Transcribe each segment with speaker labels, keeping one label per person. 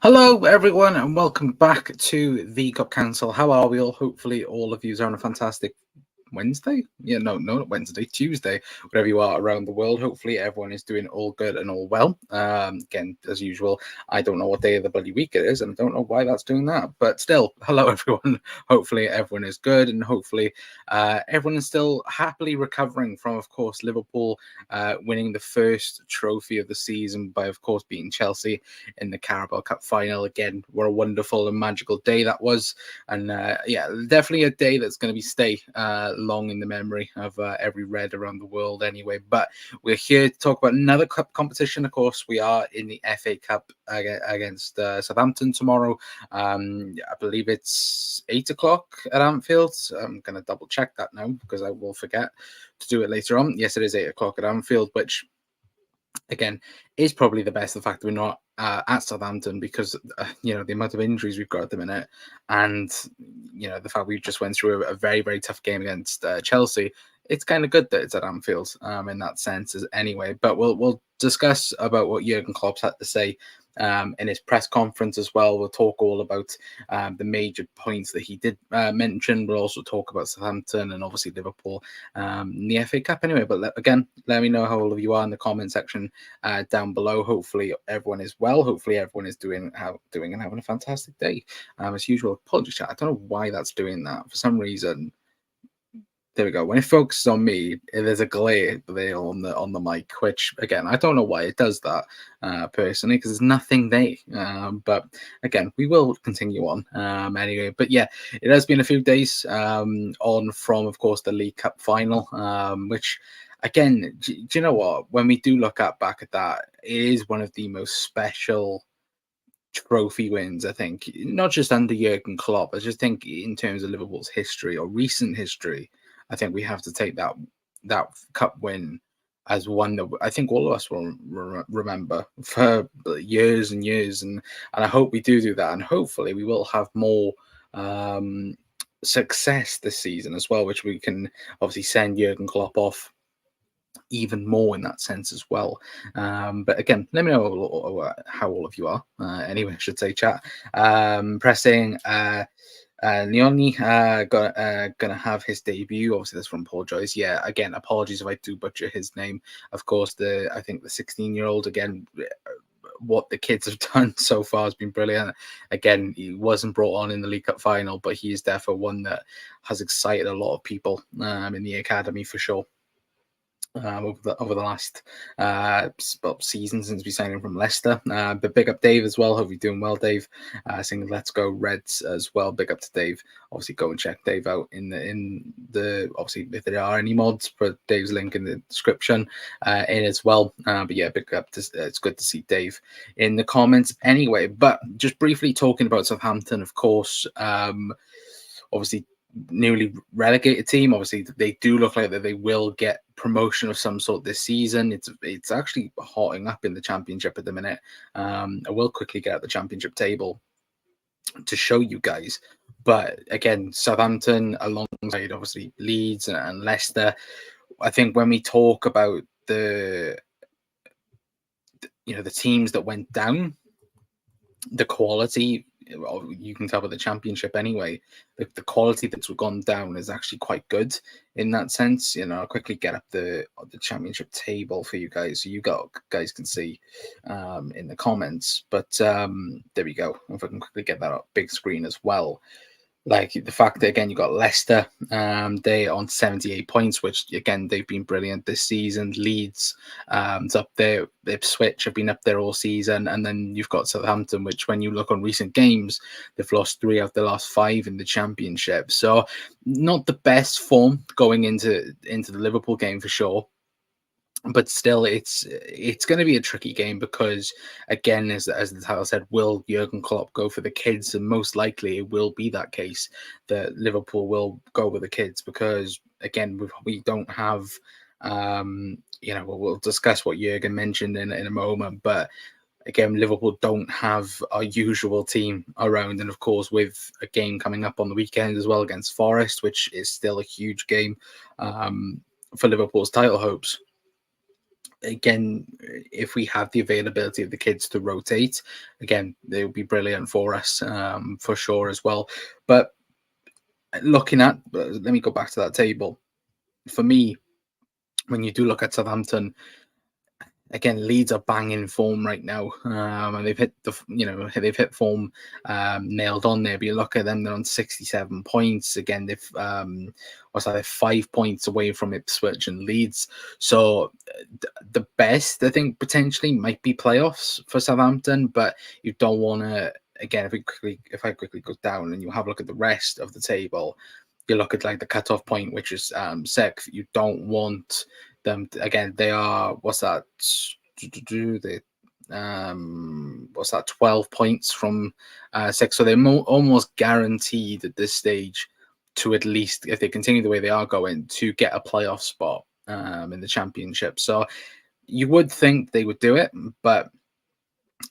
Speaker 1: Hello, everyone, and welcome back to the Cup Council. How are we all? Hopefully, all of you are on a fantastic Wednesday. Yeah, no, not Wednesday, Tuesday, wherever you are around the world. Hopefully, everyone is doing all good and all well. Again, as usual, I don't know what day of the bloody week it is, and I don't know why that's doing that. But still, hello, everyone. Hopefully, everyone is good, and hopefully, everyone is still happily recovering from, of course, Liverpool winning the first trophy of the season by, of course, beating Chelsea in the Carabao Cup final. Again, what a wonderful and magical day that was. And yeah, definitely a day that's going to be stay long in the memory of every red around the world anyway. But we're here to talk about another cup competition. Of course, we are in the FA Cup against Southampton tomorrow. I believe it's 8 o'clock at Anfield. I'm going to double check that now because I will forget to do it later on. Yes, it is 8 o'clock at Anfield, which again is probably the best. The fact that we're not at Southampton because the amount of injuries we've got at the minute, and the fact we just went through a very, very tough game against Chelsea. It's kind of good that it's at Anfield in that sense anyway. But we'll discuss about what Jurgen Klopp's had to say in his press conference as well. We'll talk all about the major points that he did mention. We'll also talk about Southampton and obviously Liverpool in the FA Cup anyway. But let me know how all of you are in the comment section down below. Hopefully everyone is well. Hopefully everyone is doing and having a fantastic day. As usual, apologies chat. I don't know why that's doing that. For some reason, there we go. When it focuses on me, there's a glare there on the mic, which again I don't know why it does that personally because there's nothing there. But again, we will continue on anyway. But yeah, it has been a few days on from, of course, the League Cup final, which again, do you know what? When we do look back at that, it is one of the most special trophy wins, I think, not just under Jurgen Klopp. I just think in terms of Liverpool's history or recent history, I think we have to take that cup win as one that I think all of us will remember for years and years, and I hope we do that, and hopefully we will have more success this season as well, which we can obviously send Jurgen Klopp off even more in that sense as well. But again, let me know how all of you are. Anyway, I should say chat. Pressing Leone gonna have his debut. Obviously, that's from Paul Joyce. Yeah, again, apologies if I do butcher his name. Of course, I think the 16-year-old again. What the kids have done so far has been brilliant. Again, he wasn't brought on in the League Cup final, but he is definitely one that has excited a lot of people in the academy for sure. Over the last season since we signed him from Leicester. But big up Dave as well. Hope you're doing well, Dave. Singing "Let's Go Reds" as well. Big up to Dave. Obviously, go and check Dave out in the obviously if there are any mods, put Dave's link in the description in as well. But yeah, big up. It's good to see Dave in the comments anyway. But just briefly talking about Southampton, of course. Obviously, newly relegated team. Obviously, they do look like that they will get promotion of some sort this season. It's actually hotting up in the Championship at the minute. I will quickly get out the Championship table to show you guys. But again, Southampton alongside obviously Leeds and Leicester. I think when we talk about the teams that went down, the quality, you can tell by the Championship anyway, the quality that's gone down is actually quite good in that sense. I'll quickly get up the Championship table for you guys so you guys can see in the comments. But there we go. If I can quickly get that up big screen as well. Like the fact that again you got Leicester, they on 78 points, which again they've been brilliant this season. Leeds, it's up there. Ipswich have been up there all season, and then you've got Southampton, which when you look on recent games, they've lost 3 out of the last 5 in the Championship. So not the best form going into the Liverpool game for sure. But still, it's going to be a tricky game because, again, as the title said, will Jurgen Klopp go for the kids? And most likely it will be that case that Liverpool will go with the kids because, again, we don't have, we'll discuss what Jurgen mentioned in a moment, but again, Liverpool don't have our usual team around. And of course, with a game coming up on the weekend as well against Forest, which is still a huge game for Liverpool's title hopes. again, if we have the availability of the kids to rotate, again, they would be brilliant for us, for sure as well. But looking at, let me go back to that table. For me, when you do look at Southampton, again, Leeds are banging form right now, and they've hit they've hit form, nailed on there. But you look at them; they're on 67 points. Again, they're 5 points away from Ipswich and Leeds. So the best I think potentially might be playoffs for Southampton, but you don't want to. Again, if I quickly go down and you have a look at the rest of the table, you look at like the cutoff point, which is sixth. You don't want them again. They are what's that? They what's that? 12 points from six, so they're almost guaranteed at this stage to, at least if they continue the way they are going, to get a playoff spot in the championship. So you would think they would do it, but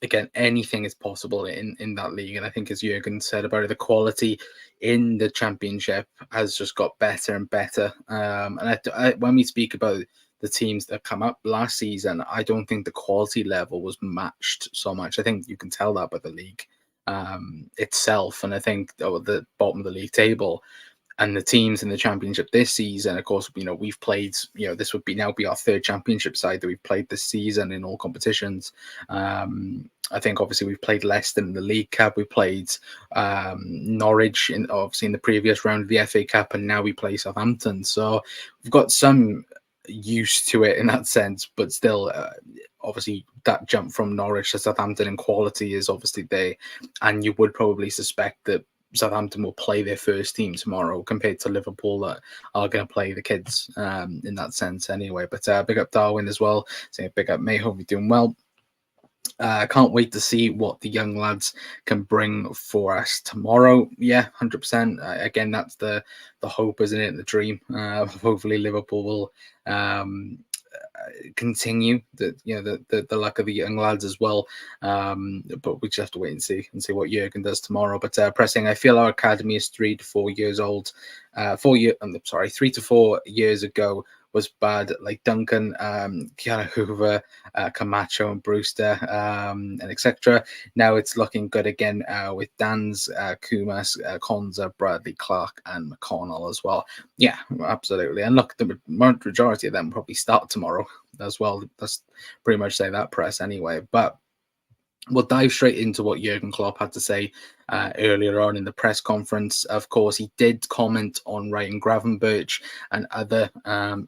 Speaker 1: again, anything is possible in that league. And I think, as Jurgen said about it, the quality in the championship has just got better and better. And when we speak about the teams that come up last season, I don't think the quality level was matched so much. I think you can tell that by the league itself. And I think the bottom of the league table and the teams in the championship this season, of course, we've played, this would now be our third championship side that we've played this season in all competitions. I think obviously we've played Leicester in the League Cup. We played Norwich obviously in the previous round of the FA Cup, and now we play Southampton. So we've got some used to it in that sense, but still, obviously that jump from Norwich to Southampton in quality is obviously there, and you would probably suspect that Southampton will play their first team tomorrow compared to Liverpool that are going to play the kids in that sense anyway. But big up Darwin as well. Saying big up May. Hope you're doing well. Can't wait to see what the young lads can bring for us tomorrow. Yeah, 100%. Again, that's the hope, isn't it? The dream. Hopefully Liverpool will continue the luck of the young lads as well. But we just have to wait and see what Jurgen does tomorrow. But pressing, I feel our academy is 3 to 4 years old. 3 to 4 years ago was bad, like Duncan, Keanu Hoover, Camacho and Brewster, and etc. Now it's looking good again with Dan's, Kumas, Konza, Bradley, Clark and McConnell as well. Yeah, absolutely. And look, the majority of them probably start tomorrow as well. Let's pretty much say that, press anyway. But we'll dive straight into what Jurgen Klopp had to say earlier on in the press conference. Of course, he did comment on Ryan Gravenberch and other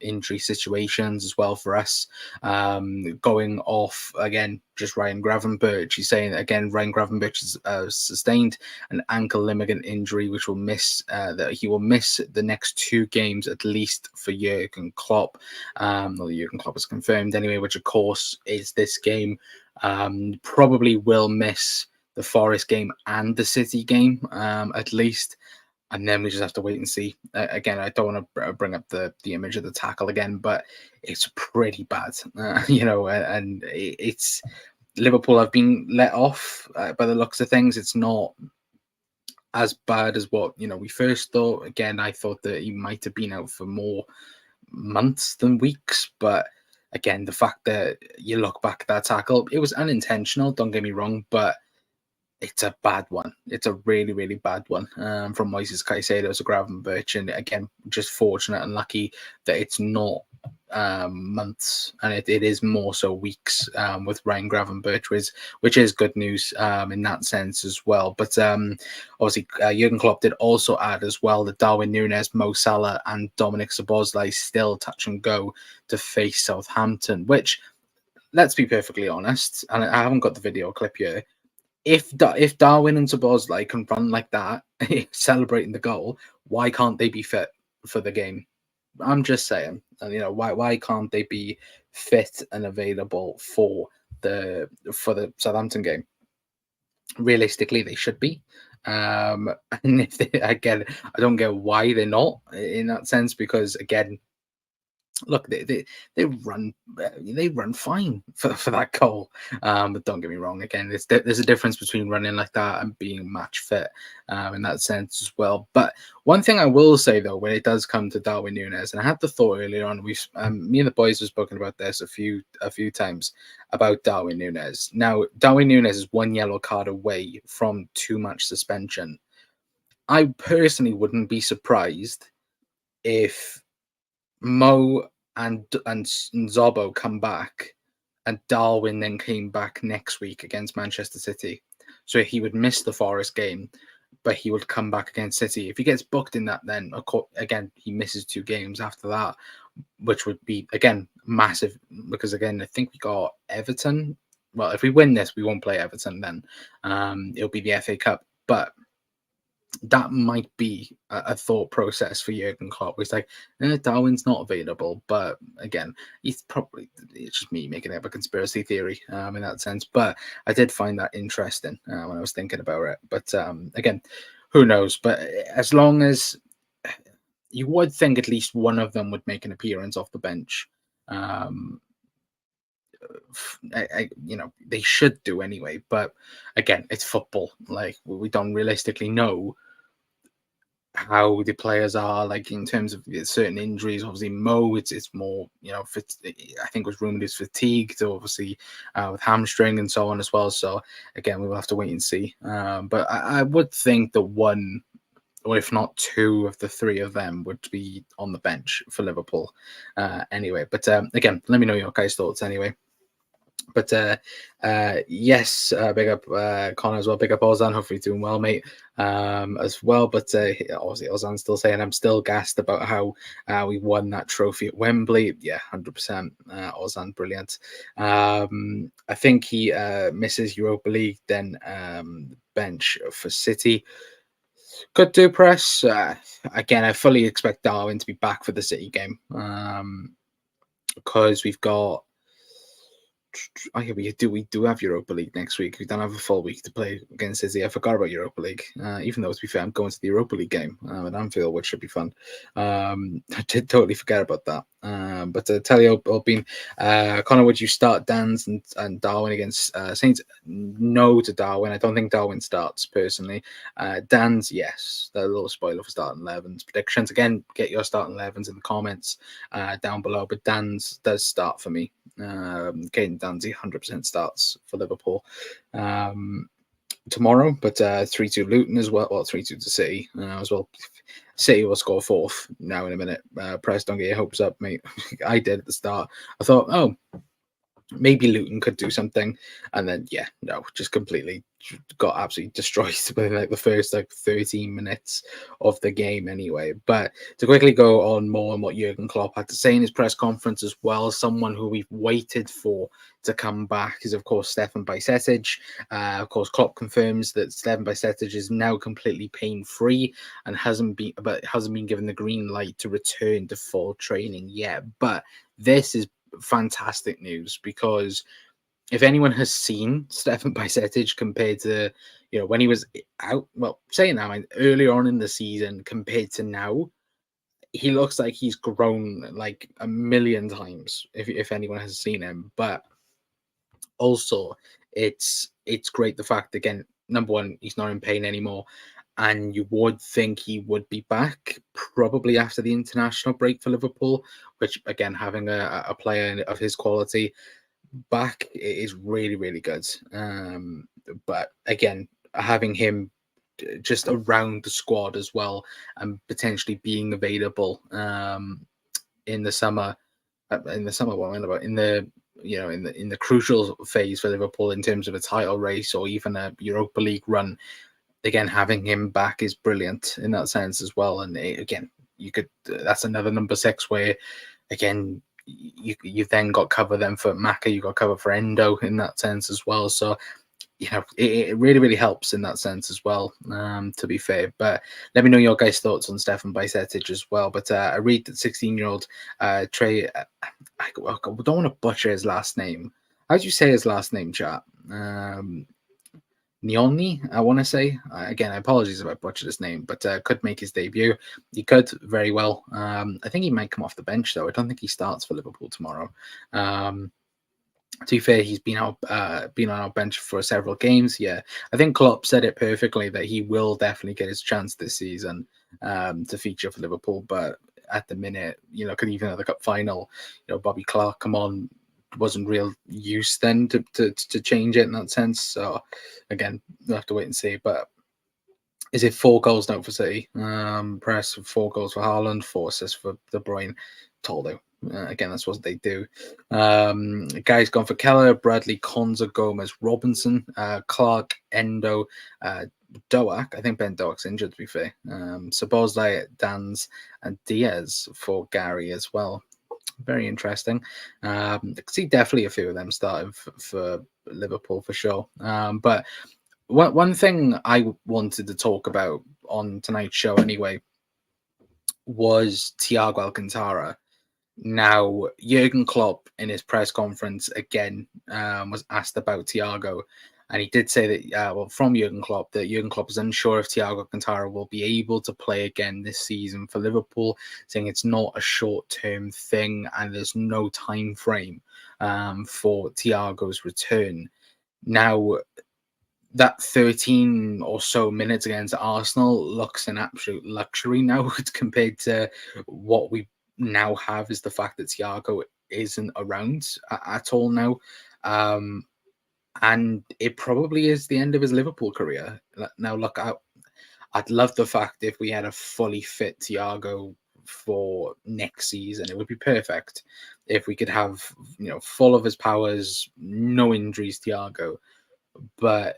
Speaker 1: injury situations as well for us. Going off, again, just Ryan Gravenberch. He's saying, again, Ryan Gravenberch has sustained an ankle ligament injury, which will miss, that he will miss the next 2 games at least for Jurgen Klopp. Well, Jurgen Klopp has confirmed anyway, which of course is this game. Probably will miss the Forest game and the City game at least, and then we just have to wait and see. Again, I don't want to bring up the image of the tackle again, but it's pretty bad, and it's Liverpool have been let off by the looks of things. It's not as bad as what we first thought. Again, I thought that he might have been out for more months than weeks, but again, the fact that you look back at that tackle, it was unintentional, don't get me wrong, but it's a bad one. It's a really, really bad one from Moises Caicedo to Gravenberch. And again, just fortunate and lucky that it's not months, and it is more so weeks with Ryan Gravenberch, which is good news in that sense as well. But obviously, Jurgen Klopp did also add as well that Darwin Núñez, Mo Salah and Dominic Szoboszlai still touch and go to face Southampton, which, let's be perfectly honest, and I haven't got the video clip here, if Darwin and Szoboszlai can run like that, celebrating the goal, why can't they be fit for the game? I'm just saying, why can't they be fit and available for the Southampton game? Realistically, they should be. And if they, again, I don't get why they're not in that sense, because again, look, they run fine for that goal. But don't get me wrong. Again, there's a difference between running like that and being match fit in that sense as well. But one thing I will say though, when it does come to Darwin Núñez, and I had the thought earlier on, me and the boys have spoken about this a few times about Darwin Núñez. Now, Darwin Núñez is one yellow card away from 2-match suspension. I personally wouldn't be surprised if Mo and Zobo come back, and Darwin then came back next week against Manchester City. So he would miss the Forest game, but he would come back against City. If he gets booked in that, then again he misses 2 games after that, which would be again massive because again I think we got Everton. Well, if we win this, we won't play Everton then. It'll be the FA Cup, but that might be a thought process for Jurgen Klopp. It's like, Darwin's not available, but again, it's just me making up a conspiracy theory in that sense. But I did find that interesting when I was thinking about it. But again, who knows? But as long as you would think at least one of them would make an appearance off the bench. They should do anyway. But again, it's football. Like we don't realistically know how the players are, like in terms of certain injuries. Obviously, Mo, it's more, I think it was rumored he's fatigued, obviously, with hamstring and so on as well. So again, we will have to wait and see. But I would think that one, or if not 2 of the 3 of them would be on the bench for Liverpool anyway. But again, let me know your guys' thoughts anyway. But yes, big up Connor as well. Big up Ozan. Hopefully doing well, mate, as well. But obviously Ozan's still saying I'm still gassed about how we won that trophy at Wembley. Yeah, 100%. Ozan, brilliant. I think he misses Europa League, then bench for City. Could do, press. Again, I fully expect Darwin to be back for the City game because we've got. Oh yeah, we do have Europa League next week. We don't have a full week to play against City. I forgot about Europa League. Even though, to be fair, I'm going to the Europa League game at Anfield, which should be fun. I did totally forget about that. But to tell you, Albin, Connor, would you start Dan's and Darwin against Saints? No to Darwin. I don't think Darwin starts personally. Dan's, yes. A little spoiler for starting 11s predictions. Again, get your starting 11s in the comments down below. But Dan's does start for me. Caden Danzy 100% starts for Liverpool tomorrow, but 3-2 Luton as well. Well, 3-2 to City as well. City will score 4th now in a minute. Press, don't get your hopes up, mate. I did at the start. I thought, oh, maybe Luton could do something, and then just completely got absolutely destroyed within like the first 13 minutes of the game anyway. But to quickly go on more on what Jurgen Klopp had to say in his press conference as well, someone who we've waited for to come back is of course Stefan Bajcetic. Of course, Klopp confirms that Stefan Bajcetic is now completely pain-free and hasn't been given the green light to return to full training yet. But this is fantastic news, because if anyone has seen Stefan Bajcetic compared to when he was out, well, saying that, I mean, earlier on in the season compared to now, he looks like he's grown like a million times if anyone has seen him. But also it's great the fact, again, number one, he's not in pain anymore, and you would think he would be back probably after the international break for Liverpool, which again, having a player of his quality back is really, really good. But again, having him just around the squad as well, and potentially being available in the summer, in the crucial phase for Liverpool in terms of a title race or even a Europa League run. Again, having him back is brilliant in that sense as well. And again, that's another number 6 where, again, you've then got cover then for Maka, you got cover for Endo in that sense as well. So, it really, really helps in that sense as well, to be fair. But let me know your guys' thoughts on Stefan Bajcetic as well. But I read that 16-year-old Trey, I don't want to butcher his last name. How do you say his last name, chat? Nioni, I want to say. Again, I apologize if I butchered his name, but could make his debut. He could very well. I think he might come off the bench, though. I don't think he starts for Liverpool tomorrow. To be fair, he's been on our bench for several games. Yeah, I think Klopp said it perfectly that he will definitely get his chance this season to feature for Liverpool. But at the minute, could even have the cup final, Bobby Clark come on wasn't real use then to change it in that sense. So again, we'll have to wait and see. But is it 4 goals now for City? Press 4 goals for Haaland, 4 assists for De Bruyne. Toldo. Again, that's what they do. Guys gone for Keller, Bradley, Konza, Gomez, Robinson, Clark, Endo, Doak. I think Ben Doak's injured, to be fair. Sabozlai, Dans, and Diaz for Gary as well. Very interesting. I see definitely a few of them starting for Liverpool for sure. But one thing I wanted to talk about on tonight's show anyway was Thiago Alcantara. Now, Jurgen Klopp in his press conference again was asked about Thiago, and he did say that, from Jurgen Klopp, that Jurgen Klopp is unsure if Thiago Alcantara will be able to play again this season for Liverpool, saying it's not a short-term thing and there's no time frame for Thiago's return. Now, that 13 or so minutes against Arsenal looks an absolute luxury now compared to what we now have is the fact that Thiago isn't around at all now. And it probably is the end of his Liverpool career. Now, look, I'd love the fact if we had a fully fit Thiago for next season, it would be perfect. If we could have, full of his powers, no injuries, Thiago. But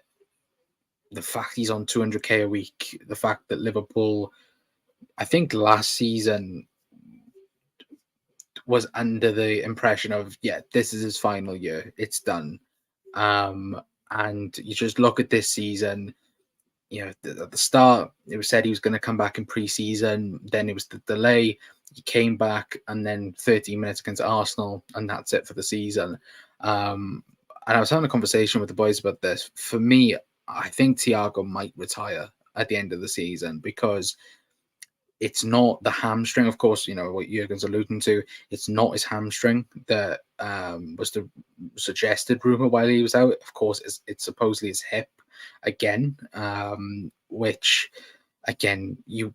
Speaker 1: the fact he's on 200k a week, the fact that Liverpool, I think last season was under the impression of, this is his final year, it's done. And you just look at this season, at the start, it was said he was going to come back in pre-season, then it was the delay, he came back, and then 13 minutes against Arsenal, and that's it for the season. And I was having a conversation with the boys about this. For me, I think Thiago might retire at the end of the season because it's not the hamstring, of course, what Jurgen's alluding to. It's not his hamstring that was the suggested rumor while he was out. Of course, it's supposedly his hip again, which again you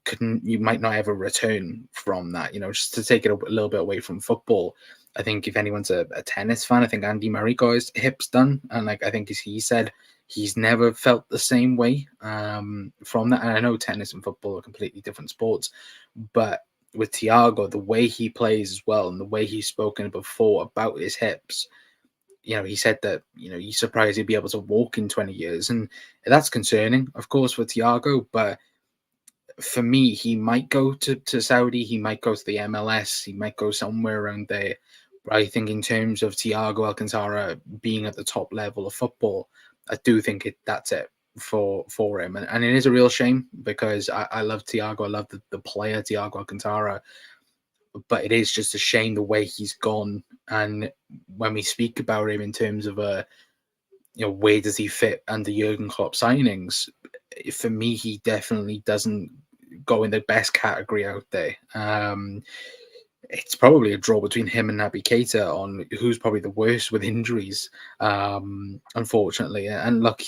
Speaker 1: might not ever return from that. Just to take it a little bit away from football. I think if anyone's a tennis fan, I think Andy Murray got his hips done, and I think as he said, he's never felt the same way from that. And I know tennis and football are completely different sports, but with Thiago, the way he plays as well, and the way he's spoken before about his hips, he said that, he's surprised he'd be able to walk in 20 years. And that's concerning, of course, for Thiago. But for me, he might go to Saudi. He might go to the MLS. He might go somewhere around there. But I think in terms of Thiago Alcantara being at the top level of football, I do think that's it for him. And it is a real shame because I love Thiago. I love the player, Thiago Alcantara. But it is just a shame the way he's gone. And when we speak about him in terms of where does he fit under Jurgen Klopp signings, for me, he definitely doesn't go in the best category out there. It's probably a draw between him and Naby Keita on who's probably the worst with injuries, unfortunately. And look,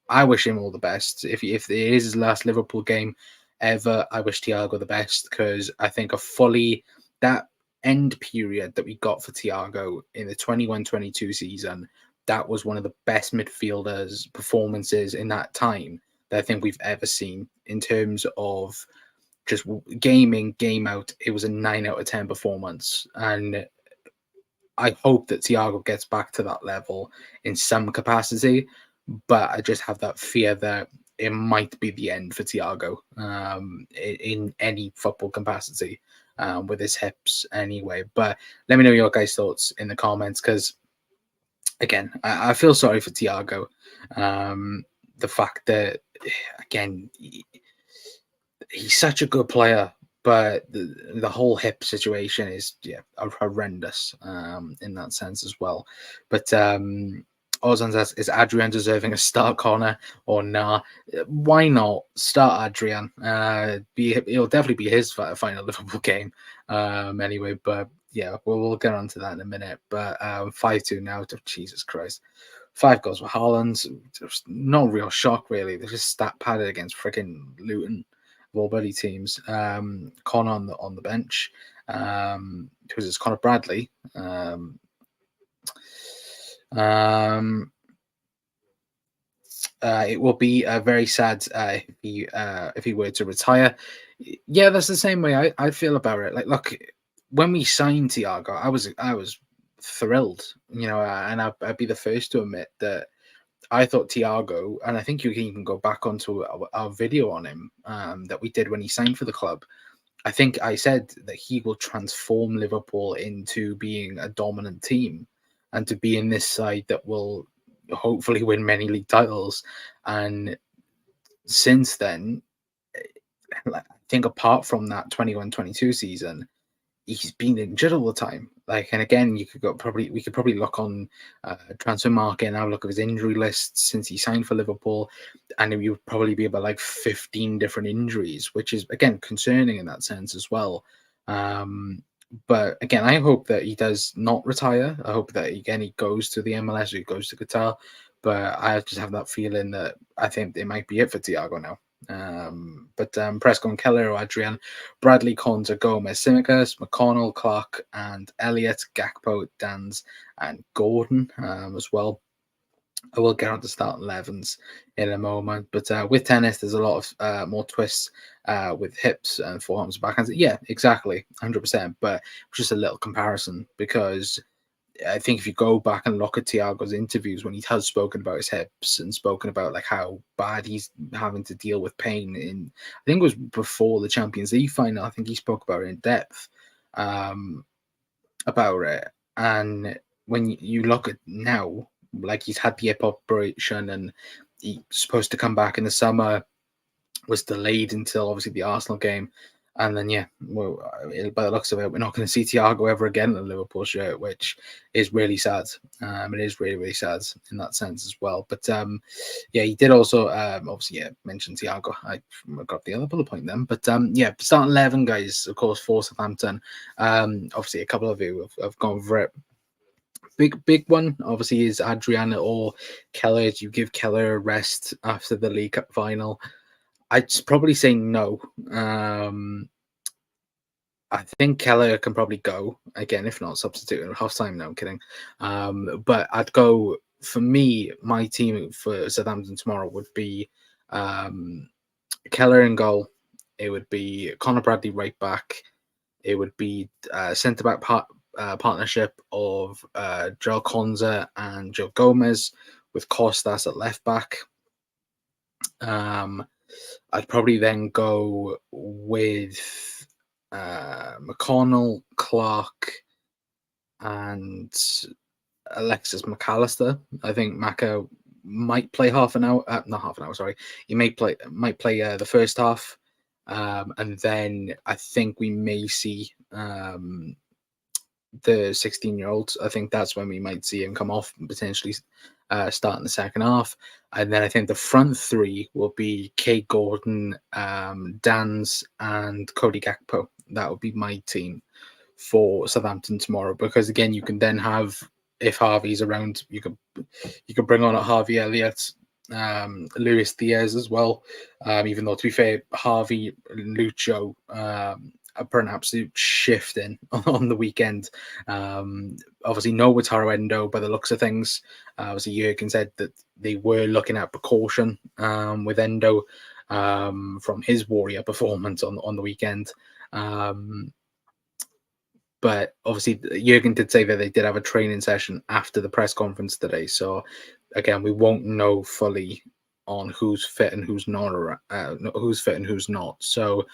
Speaker 1: I wish him all the best. If it is his last Liverpool game ever, I wish Thiago the best because I think that end period that we got for Thiago in the 21-22 season, that was one of the best midfielders performances in that time that I think we've ever seen in terms of just game in, game out. It was a 9 out of 10 performance. And I hope that Thiago gets back to that level in some capacity, but I just have that fear that it might be the end for Thiago in any football capacity with his hips anyway. But let me know your guys' thoughts in the comments because, again, I feel sorry for Thiago. The fact that, again, he's such a good player, but the whole hip situation is horrendous in that sense as well. But Ozan says, is Adrian deserving a start corner or nah? Why not start Adrian? It'll definitely be his final Liverpool game. Anyway, but yeah, we'll get on to that in a minute. But 5-2 now. Jesus Christ. 5 goals for Haaland. Just no real shock, really. They're just stat padded against freaking Luton, of all bloody teams. Connor on the bench. Because it's Connor Bradley. It will be very sad if he were to retire. Yeah, that's the same way I feel about it. Like, look, when we signed Thiago, I was thrilled, and I'd be the first to admit that I thought Thiago, and I think you can even go back onto our video on him that we did when he signed for the club. I think I said that he will transform Liverpool into being a dominant team and to be in this side that will hopefully win many league titles. And since then, I think apart from that 21-22 season, he's been injured all the time. And again, we could probably look on transfer market and have a look at his injury list since he signed for Liverpool, and it would probably be about 15 different injuries, which is again concerning in that sense as well. But again, I hope that he does not retire. I hope that again he goes to the MLS or he goes to Qatar. But I just have that feeling that I think it might be it for Thiago now. But Prescott and Keller, Adrian, Bradley, Konza, Gomez, Simicas, McConnell, Clark, and Elliott, Gakpo, Dans, and Gordon as well. I will get on to start 11s in a moment, but with tennis, there's a lot of more twists with hips and forearms, backhands. Yeah, exactly, 100%. But just a little comparison because I think if you go back and look at Thiago's interviews when he has spoken about his hips and spoken about how bad he's having to deal with pain I think it was before the Champions League final. I think he spoke about it in depth about it. And when you look at now, he's had the hip operation and he's supposed to come back in the summer, was delayed until obviously the Arsenal game. And then, by the looks of it, we're not going to see Thiago ever again in a Liverpool shirt, which is really sad. It is really, really sad in that sense as well. But he did also obviously mention Thiago. I got the other bullet point then. But starting 11 guys, of course, for Southampton. Obviously, a couple of you have gone for it. Big one, obviously, is Adriana or Keller. Do you give Keller a rest after the League Cup final? I'd probably say no. I think Keller can probably go again, if not substitute at half time. No, I'm kidding. But I'd go for me. My team for Southampton tomorrow would be Keller in goal. It would be Connor Bradley right back. It would be centre back partnership of Joel Konza and Joe Gomez with Costas at left back. I'd probably then go with McConnell, Clark, and Alexis McAllister. I think Maka might play half an hour. Not half an hour. Sorry, he might play the first half, and then I think we may see the 16-year-olds. I think that's when we might see him come off and potentially start in the second half. And then I think the front three will be Kate Gordon, Dans, and Cody Gakpo. That would be my team for Southampton tomorrow. Because again, you can then have, if Harvey's around, you can bring on a Harvey Elliott, Luis Diaz as well. Even though, to be fair, Harvey and Lucho put an absolute shift in on the weekend. Obviously, no Wataru Endo by the looks of things. Obviously, Jurgen said that they were looking at precaution with Endo from his Warrior performance on the weekend. But obviously, Jurgen did say that they did have a training session after the press conference today. So again, we won't know fully on who's fit and who's not. Who's fit and who's not. So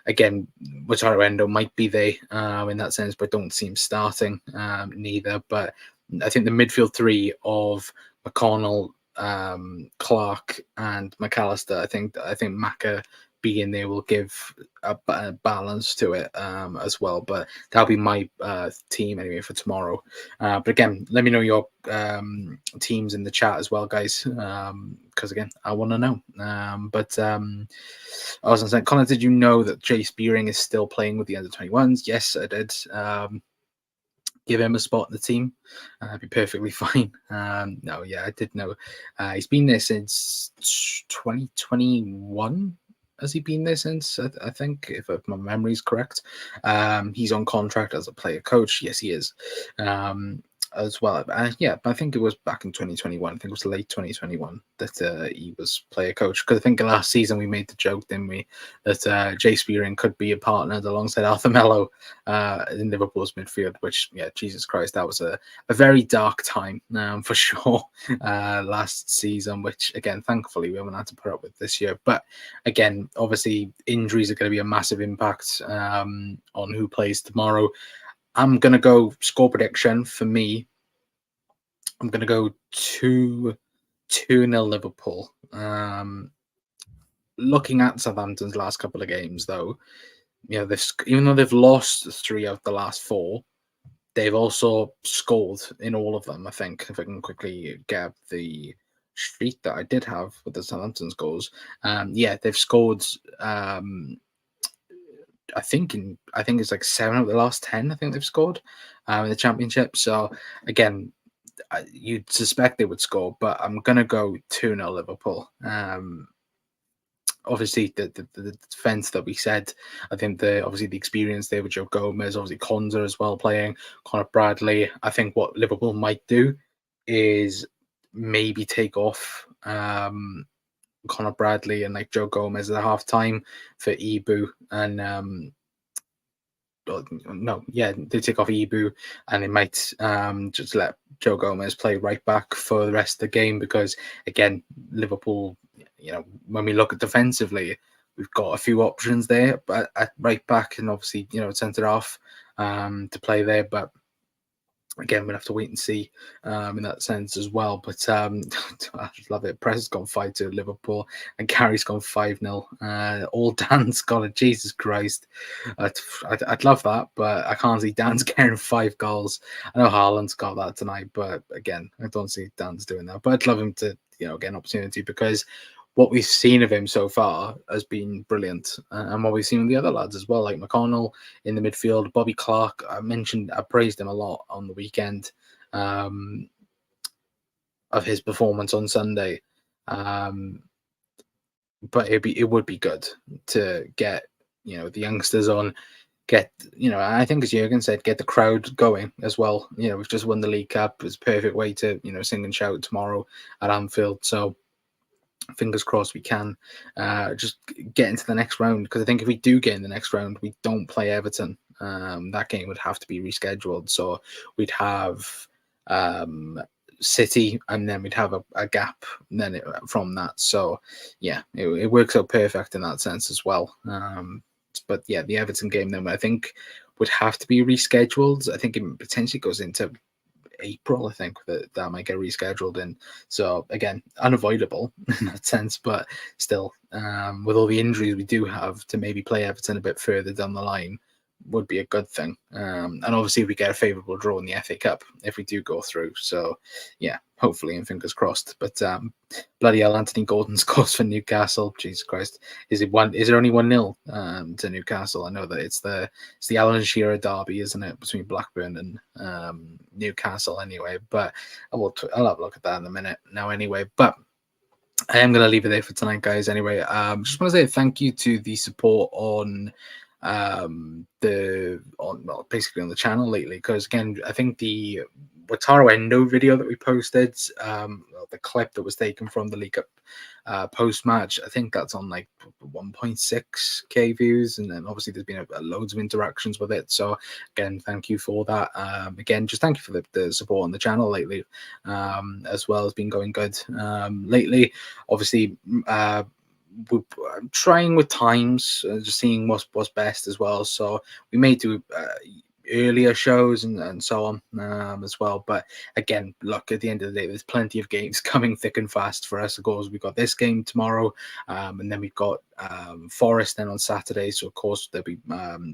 Speaker 1: again, Wataru Endo might be there in that sense, but don't seem starting neither. But I think the midfield three of McConnell, Clark, and McAllister. I think Maka being there will give a balance to it as well. But that'll be my team anyway for tomorrow. But again, let me know your teams in the chat as well, guys, because again, I want to know. But I was going to say, Connor, did you know that Jay Spearing is still playing with the under-21s? Yes, I did. Give him a spot in the team. I'd be perfectly fine. No, yeah, I did know. He's been there since 2021. Has he been there since? I think, if my memory is correct. He's on contract as a player coach. Yes, he is. As well. Yeah, I think it was back in 2021. I think it was late 2021 that he was player coach. Because I think last season we made the joke, didn't we, that Jay Spearing could be a partner alongside Arthur Melo in Liverpool's midfield. Which, yeah, Jesus Christ, that was a very dark time for sure last season. Which, again, thankfully we haven't had to put up with this year. But again, obviously injuries are going to be a massive impact on who plays tomorrow. I'm going to go score prediction for me. I'm going to go 2-0 Liverpool. Looking at Southampton's last couple of games, though, even though they've lost 3 out of the last 4, they've also scored in all of them, I think, if I can quickly get the sheet that I did have with the Southampton's goals. They've scored... I think it's like 7 out of the last 10. I think they've scored in the Championship. So again, you'd suspect they would score, but I'm gonna go 2-0 Liverpool. Obviously the defense that we said, I think the experience there with Joe Gomez, obviously Konza as well playing, Connor Bradley. I think what Liverpool might do is maybe take off Connor Bradley and like Joe Gomez at half time for Ibu and they take off Ibu and they might just let Joe Gomez play right back for the rest of the game, because again, Liverpool, when we look at defensively, we've got a few options there, but at right back and obviously centre off to play there, but again, we'll have to wait and see in that sense as well. But I just love it. Press has gone 5-2 Liverpool and Gary's gone 5-0. All Dan's got it. Jesus Christ. I'd love that, but I can't see Dan's getting 5 goals. I know Haaland's got that tonight, but again, I don't see Dan's doing that. But I'd love him to get an opportunity, because what we've seen of him so far has been brilliant. And what we've seen with the other lads as well, like McConnell in the midfield, Bobby Clark, I praised him a lot on the weekend of his performance on Sunday. But it would be good to get, the youngsters on, get, I think as Jurgen said, get the crowd going as well. We've just won the League Cup. It's a perfect way to, sing and shout tomorrow at Anfield. So fingers crossed we can just get into the next round, because I think if we do get in the next round, we don't play Everton. That game would have to be rescheduled, so we'd have City, and then we'd have a gap then from that. So yeah, it works out perfect in that sense as well. But yeah, the Everton game then I think would have to be rescheduled. I think it potentially goes into April, I think, that might get rescheduled in. So again, unavoidable in that sense, but still, with all the injuries we do have, to maybe play Everton a bit further down the line would be a good thing. And obviously we get a favourable draw in the FA Cup if we do go through. So yeah, hopefully, and fingers crossed. But bloody hell, Anthony Gordon scores for Newcastle. Jesus Christ, is there only 1-0 to Newcastle? I know that it's the Alan Shearer derby, isn't it, between Blackburn and Newcastle anyway. But I'll have a look at that in a minute now anyway. But I am going to leave it there for tonight, guys. Anyway, just want to say thank you to the support on basically on the channel lately, because again, I think the Wataru Endo video that we posted, the clip that was taken from the League Cup post-match, I think that's on like 1.6k views, and then obviously there's been loads of interactions with it. So again, thank you for that. Again, just thank you for the support on the channel lately, as well. As been going good lately. Obviously, we're trying with times, just seeing what's best as well. So we may do earlier shows and so on as well. But again, look, at the end of the day, there's plenty of games coming thick and fast for us. Of course, we've got this game tomorrow, and then we've got Forest then on Saturday. So of course there'll be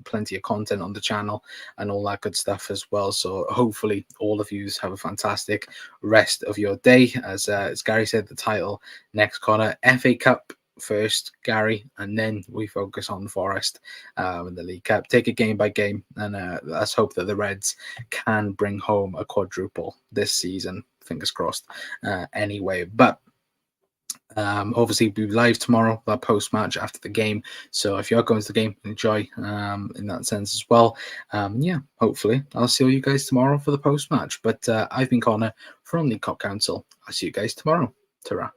Speaker 1: plenty of content on the channel and all that good stuff as well. So hopefully all of you have a fantastic rest of your day. As Gary said, the title next, Connor, FA Cup first, Gary, and then we focus on Forest in the League Cup. Take it game by game, and let's hope that the Reds can bring home a quadruple this season. Fingers crossed. Anyway, but obviously we'll be live tomorrow, that post match after the game. So if you're going to the game, enjoy in that sense as well. Yeah, hopefully I'll see all you guys tomorrow for the post match. But I've been Connor from the Cop Council. I'll see you guys tomorrow. Ta-ra.